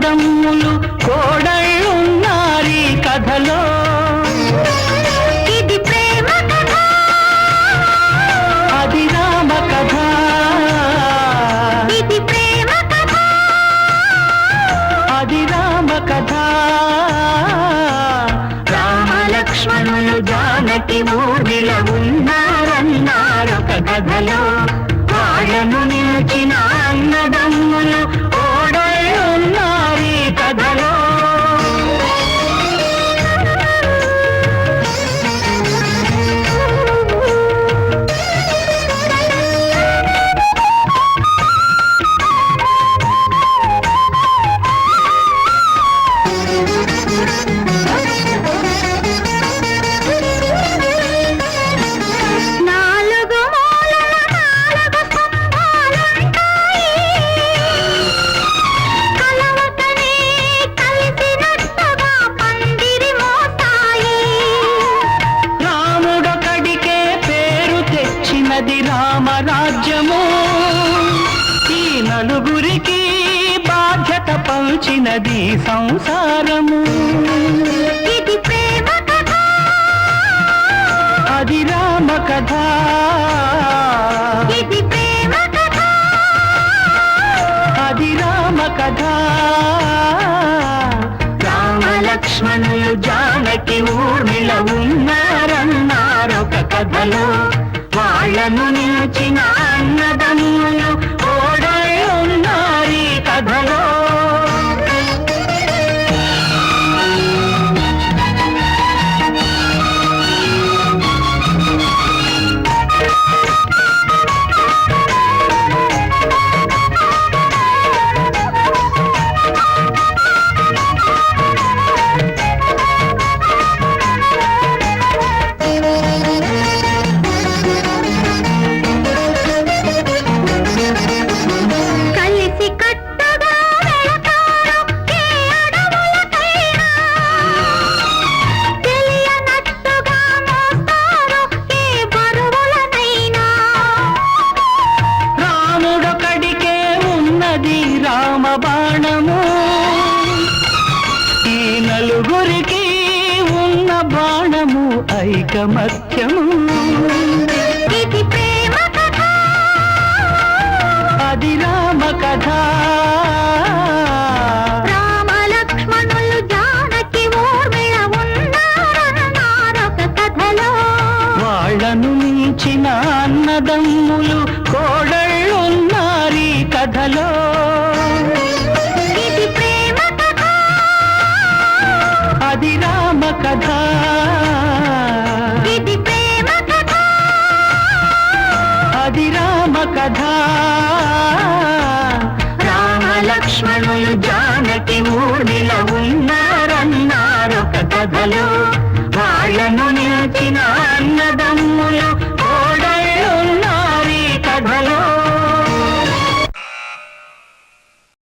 అన్నదమ్ములు కోడళ్ళున్నారీ కథలో. ఇది ప్రేమ కథ, అది రామ కథ. ఇది ప్రేమ కథ, అది రామ కథ. రామ లక్ష్మణులు జానకి ఊర్మిళ ఉన్నారన్నారొక కథలో. వాళ్ళను నిలిచిన అన్నదమ్ములు కోడళ్ళున్నారీ కథలో. అది రామరాజ్యము, ఈ నలుగురికి బాధ్యత పంచినది సంసారము. ఇది ప్రేమ కథ, అది రామ కథ. ఇది ప్రేమ కథ, అది రామ కథ. రామ లక్ష్మణులు జానకి ఊర్మిళ ఉన్నారన్నారొక కథలో. వాళ్ళను నిలిచిన అన్నదమ్ములు కోడళ్ళున్నారీ కథలో. బాణము, ఈ నలుగురికి ఉన్న బాణము ఐకమత్యము. ఇది ప్రేమ కథ, అది రామ కథ. రామ లక్ష్మణులు జానకి ఊర్మిళ ఉన్నారన్నారొక కథలో. వాళ్ళను మించిన అన్నదమ్ములు కోడళ్ళున్నారీ కథలో. ఇది ప్రేమ కథ, అది రామ కథ. ఇది ప్రేమ కథ, అది రామ కథ. రామ లక్ష్మణులు జానకి ఊర్మిళ ఉన్నారన్నారొక కథలో. వాళ్ళను నిలిచిన అన్నదమ్ములు